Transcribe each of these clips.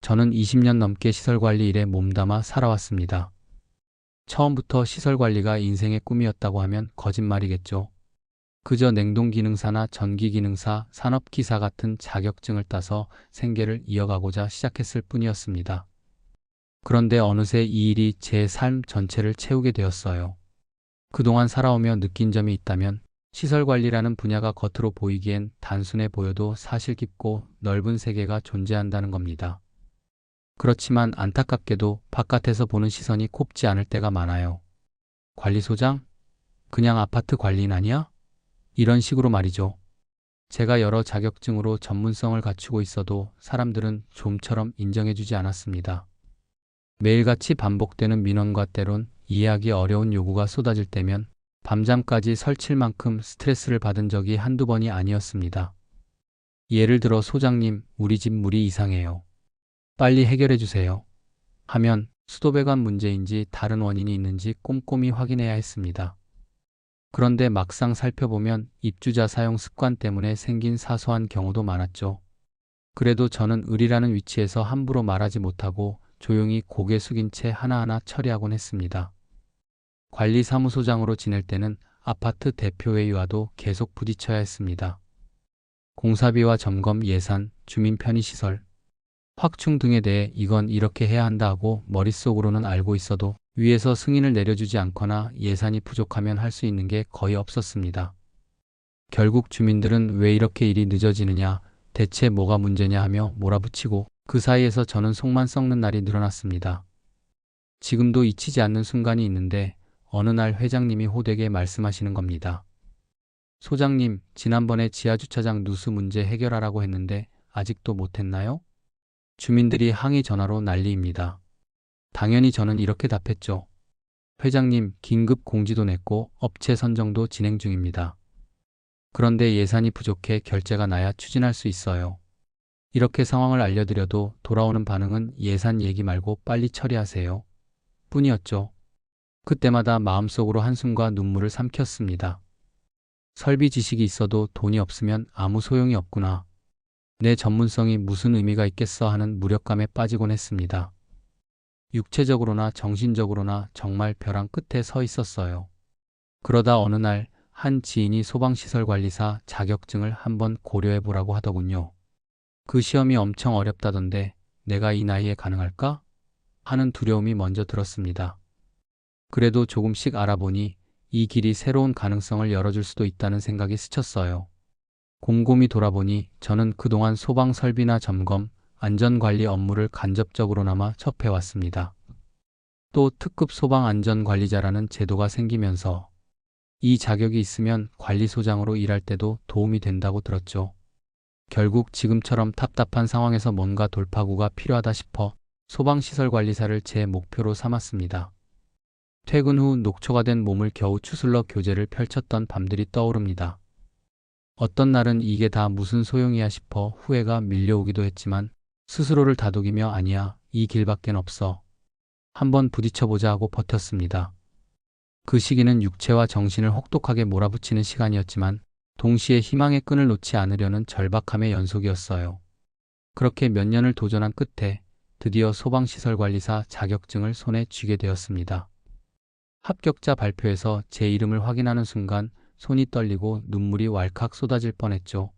저는 20년 넘게 시설관리 일에 몸담아 살아왔습니다. 처음부터 시설관리가 인생의 꿈이었다고 하면 거짓말이겠죠. 그저 냉동기능사나 전기기능사, 산업기사 같은 자격증을 따서 생계를 이어가고자 시작했을 뿐이었습니다. 그런데 어느새 이 일이 제 삶 전체를 채우게 되었어요. 그동안 살아오며 느낀 점이 있다면 시설관리라는 분야가 겉으로 보이기엔 단순해 보여도 사실 깊고 넓은 세계가 존재한다는 겁니다. 그렇지만 안타깝게도 바깥에서 보는 시선이 곱지 않을 때가 많아요. 관리소장? 그냥 아파트 관리인 아니야? 이런 식으로 말이죠. 제가 여러 자격증으로 전문성을 갖추고 있어도 사람들은 좀처럼 인정해주지 않았습니다. 매일같이 반복되는 민원과 때론 이해하기 어려운 요구가 쏟아질 때면 밤잠까지 설칠 만큼 스트레스를 받은 적이 한두 번이 아니었습니다. 예를 들어 소장님, 우리 집 물이 이상해요. 빨리 해결해 주세요. 하면 수도배관 문제인지 다른 원인이 있는지 꼼꼼히 확인해야 했습니다. 그런데 막상 살펴보면 입주자 사용 습관 때문에 생긴 사소한 경우도 많았죠. 그래도 저는 을이라는 위치에서 함부로 말하지 못하고 조용히 고개 숙인 채 하나하나 처리하곤 했습니다. 관리사무소장으로 지낼 때는 아파트 대표회의와도 계속 부딪혀야 했습니다. 공사비와 점검 예산, 주민 편의시설, 확충 등에 대해 이건 이렇게 해야 한다 하고 머릿속으로는 알고 있어도 위에서 승인을 내려주지 않거나 예산이 부족하면 할 수 있는 게 거의 없었습니다. 결국 주민들은 왜 이렇게 일이 늦어지느냐, 대체 뭐가 문제냐 하며 몰아붙이고 그 사이에서 저는 속만 썩는 날이 늘어났습니다. 지금도 잊히지 않는 순간이 있는데 어느 날 회장님이 호되게 말씀하시는 겁니다. 소장님, 지난번에 지하주차장 누수 문제 해결하라고 했는데 아직도 못했나요? 주민들이 항의 전화로 난리입니다. 당연히 저는 이렇게 답했죠. 회장님, 긴급 공지도 냈고 업체 선정도 진행 중입니다. 그런데 예산이 부족해 결제가 나야 추진할 수 있어요. 이렇게 상황을 알려드려도 돌아오는 반응은 예산 얘기 말고 빨리 처리하세요. 뿐이었죠. 그때마다 마음속으로 한숨과 눈물을 삼켰습니다. 설비 지식이 있어도 돈이 없으면 아무 소용이 없구나. 내 전문성이 무슨 의미가 있겠어 하는 무력감에 빠지곤 했습니다. 육체적으로나 정신적으로나 정말 벼랑 끝에 서 있었어요. 그러다 어느 날 한 지인이 소방시설관리사 자격증을 한번 고려해 보라고 하더군요. 그 시험이 엄청 어렵다던데 내가 이 나이에 가능할까? 하는 두려움이 먼저 들었습니다. 그래도 조금씩 알아보니 이 길이 새로운 가능성을 열어줄 수도 있다는 생각이 스쳤어요. 곰곰이 돌아보니 저는 그동안 소방 설비나 점검, 안전관리 업무를 간접적으로나마 접해왔습니다. 또 특급 소방안전관리자라는 제도가 생기면서 이 자격이 있으면 관리소장으로 일할 때도 도움이 된다고 들었죠. 결국 지금처럼 답답한 상황에서 뭔가 돌파구가 필요하다 싶어 소방시설관리사를 제 목표로 삼았습니다. 퇴근 후 녹초가 된 몸을 겨우 추슬러 교재를 펼쳤던 밤들이 떠오릅니다. 어떤 날은 이게 다 무슨 소용이야 싶어 후회가 밀려오기도 했지만 스스로를 다독이며 아니야, 이 길밖엔 없어. 한번 부딪혀보자 하고 버텼습니다. 그 시기는 육체와 정신을 혹독하게 몰아붙이는 시간이었지만 동시에 희망의 끈을 놓지 않으려는 절박함의 연속이었어요. 그렇게 몇 년을 도전한 끝에 드디어 소방시설관리사 자격증을 손에 쥐게 되었습니다. 합격자 발표에서 제 이름을 확인하는 순간 손이 떨리고 눈물이 왈칵 쏟아질 뻔했죠.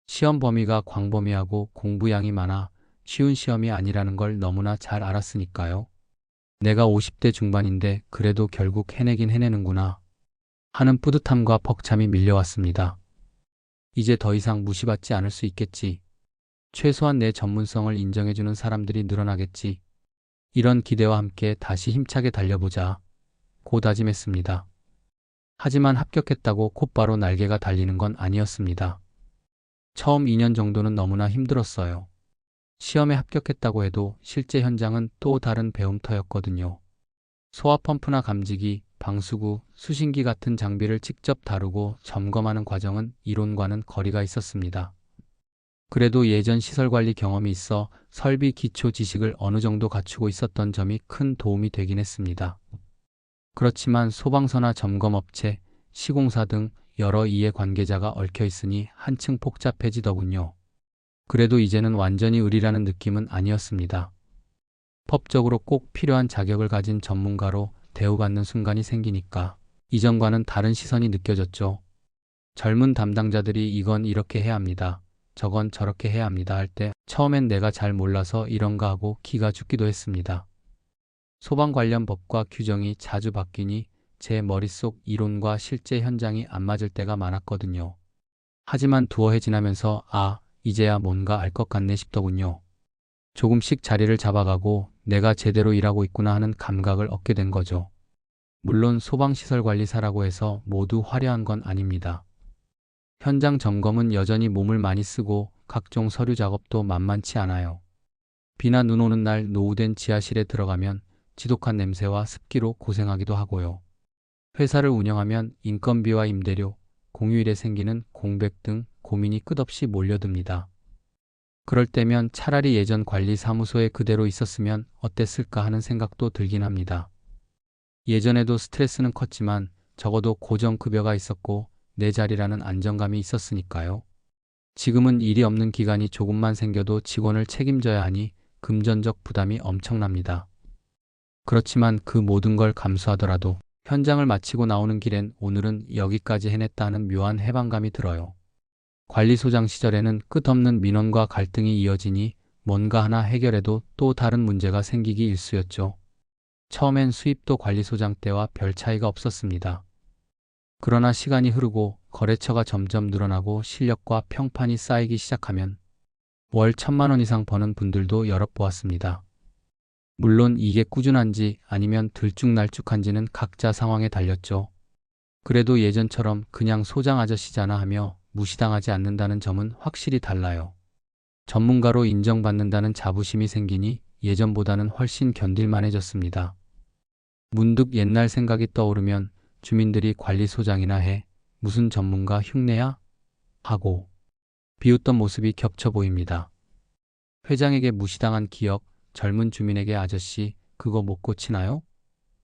시험 범위가 광범위하고 공부량이 많아 쉬운 시험이 아니라는 걸 너무나 잘 알았으니까요. 내가 50대 중반인데 그래도 결국 해내긴 해내는구나 하는 뿌듯함과 벅참이 밀려왔습니다. 이제 더 이상 무시받지 않을 수 있겠지. 최소한 내 전문성을 인정해주는 사람들이 늘어나겠지. 이런 기대와 함께 다시 힘차게 달려보자 고 다짐했습니다. 하지만 합격했다고 곧바로 날개가 달리는 건 아니었습니다. 처음 2년 정도는 너무나 힘들었어요. 시험에 합격했다고 해도 실제 현장은 또 다른 배움터였거든요. 소화펌프나 감지기, 방수구, 수신기 같은 장비를 직접 다루고 점검하는 과정은 이론과는 거리가 있었습니다. 그래도 예전 시설관리 경험이 있어 설비 기초 지식을 어느 정도 갖추고 있었던 점이 큰 도움이 되긴 했습니다. 그렇지만 소방서나 점검업체, 시공사 등 여러 이해관계자가 얽혀 있으니 한층 복잡해지더군요. 그래도 이제는 완전히 을이라는 느낌은 아니었습니다. 법적으로 꼭 필요한 자격을 가진 전문가로 대우받는 순간이 생기니까 이전과는 다른 시선이 느껴졌죠. 젊은 담당자들이 이건 이렇게 해야 합니다. 저건 저렇게 해야 합니다 할 때 처음엔 내가 잘 몰라서 이런가 하고 기가 죽기도 했습니다. 소방 관련 법과 규정이 자주 바뀌니 제 머릿속 이론과 실제 현장이 안 맞을 때가 많았거든요. 하지만 두어 해 지나면서 이제야 뭔가 알 것 같네 싶더군요. 조금씩 자리를 잡아가고 내가 제대로 일하고 있구나 하는 감각을 얻게 된 거죠. 물론 소방시설관리사라고 해서 모두 화려한 건 아닙니다. 현장 점검은 여전히 몸을 많이 쓰고 각종 서류 작업도 만만치 않아요. 비나 눈 오는 날 노후된 지하실에 들어가면 지독한 냄새와 습기로 고생하기도 하고요. 회사를 운영하면 인건비와 임대료, 공휴일에 생기는 공백 등 고민이 끝없이 몰려듭니다. 그럴 때면 차라리 예전 관리사무소에 그대로 있었으면 어땠을까 하는 생각도 들긴 합니다. 예전에도 스트레스는 컸지만 적어도 고정급여가 있었고 내 자리라는 안정감이 있었으니까요. 지금은 일이 없는 기간이 조금만 생겨도 직원을 책임져야 하니 금전적 부담이 엄청납니다. 그렇지만 그 모든 걸 감수하더라도 현장을 마치고 나오는 길엔 오늘은 여기까지 해냈다는 묘한 해방감이 들어요. 관리소장 시절에는 끝없는 민원과 갈등이 이어지니 뭔가 하나 해결해도 또 다른 문제가 생기기 일쑤였죠. 처음엔 수입도 관리소장 때와 별 차이가 없었습니다. 그러나 시간이 흐르고 거래처가 점점 늘어나고 실력과 평판이 쌓이기 시작하면 월 1,000만 원 이상 버는 분들도 여럿 보았습니다. 물론 이게 꾸준한지 아니면 들쭉날쭉한지는 각자 상황에 달렸죠. 그래도 예전처럼 그냥 소장 아저씨잖아 하며 무시당하지 않는다는 점은 확실히 달라요. 전문가로 인정받는다는 자부심이 생기니 예전보다는 훨씬 견딜만해졌습니다. 문득 옛날 생각이 떠오르면 주민들이 관리소장이나 해 무슨 전문가 흉내야? 하고 비웃던 모습이 겹쳐 보입니다. 회장에게 무시당한 기억, 젊은 주민에게 아저씨 그거 못 고치나요?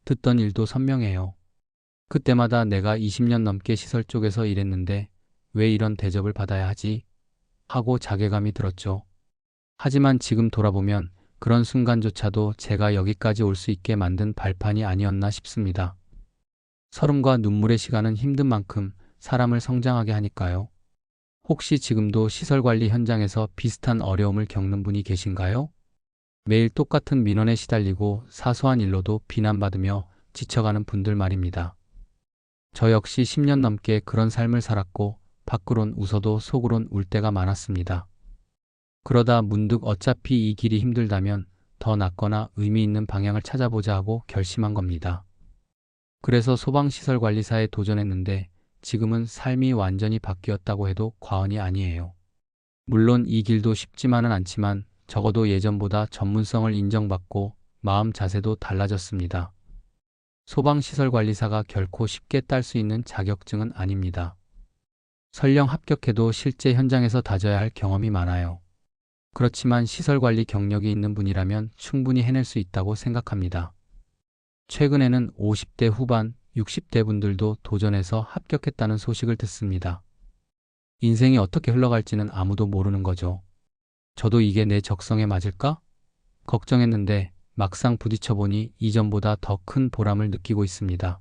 듣던 일도 선명해요. 그때마다 내가 20년 넘게 시설 쪽에서 일했는데 왜 이런 대접을 받아야 하지? 하고 자괴감이 들었죠. 하지만 지금 돌아보면 그런 순간조차도 제가 여기까지 올 수 있게 만든 발판이 아니었나 싶습니다. 서름과 눈물의 시간은 힘든 만큼 사람을 성장하게 하니까요. 혹시 지금도 시설관리 현장에서 비슷한 어려움을 겪는 분이 계신가요? 매일 똑같은 민원에 시달리고 사소한 일로도 비난받으며 지쳐가는 분들 말입니다. 저 역시 10년 넘게 그런 삶을 살았고 밖으론 웃어도 속으론 울 때가 많았습니다. 그러다 문득 어차피 이 길이 힘들다면 더 낫거나 의미 있는 방향을 찾아보자 하고 결심한 겁니다. 그래서 소방시설관리사에 도전했는데 지금은 삶이 완전히 바뀌었다고 해도 과언이 아니에요. 물론 이 길도 쉽지만은 않지만 적어도 예전보다 전문성을 인정받고 마음 자세도 달라졌습니다. 소방시설관리사가 결코 쉽게 딸 수 있는 자격증은 아닙니다. 설령 합격해도 실제 현장에서 다져야 할 경험이 많아요. 그렇지만 시설관리 경력이 있는 분이라면 충분히 해낼 수 있다고 생각합니다. 최근에는 50대 후반, 60대 분들도 도전해서 합격했다는 소식을 듣습니다. 인생이 어떻게 흘러갈지는 아무도 모르는 거죠. 저도 이게 내 적성에 맞을까? 걱정했는데 막상 부딪혀보니 이전보다 더 큰 보람을 느끼고 있습니다.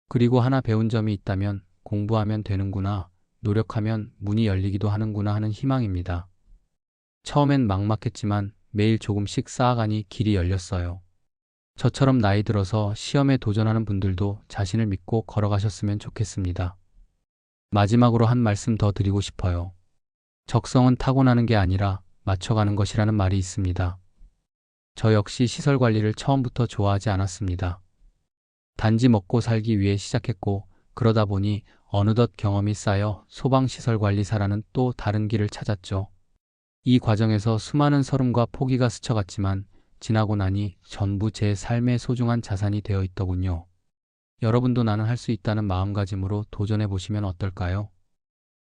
그리고 하나 배운 점이 있다면 공부하면 되는구나, 노력하면 문이 열리기도 하는구나 하는 희망입니다. 처음엔 막막했지만 매일 조금씩 쌓아가니 길이 열렸어요. 저처럼 나이 들어서 시험에 도전하는 분들도 자신을 믿고 걸어가셨으면 좋겠습니다. 마지막으로 한 말씀 더 드리고 싶어요. 적성은 타고나는 게 아니라 맞춰가는 것이라는 말이 있습니다. 저 역시 시설 관리를 처음부터 좋아하지 않았습니다. 단지 먹고 살기 위해 시작했고 그러다 보니 어느덧 경험이 쌓여 소방시설관리사라는 또 다른 길을 찾았죠. 이 과정에서 수많은 서름과 포기가 스쳐갔지만 지나고 나니 전부 제 삶의 소중한 자산이 되어 있더군요. 여러분도 나는 할 수 있다는 마음가짐으로 도전해 보시면 어떨까요?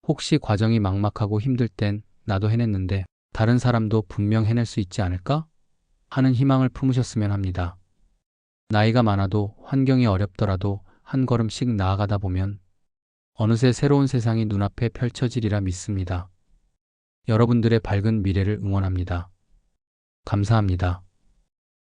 혹시 과정이 막막하고 힘들 땐 나도 해냈는데 다른 사람도 분명 해낼 수 있지 않을까? 하는 희망을 품으셨으면 합니다. 나이가 많아도 환경이 어렵더라도 한 걸음씩 나아가다 보면 어느새 새로운 세상이 눈앞에 펼쳐지리라 믿습니다. 여러분들의 밝은 미래를 응원합니다. 감사합니다.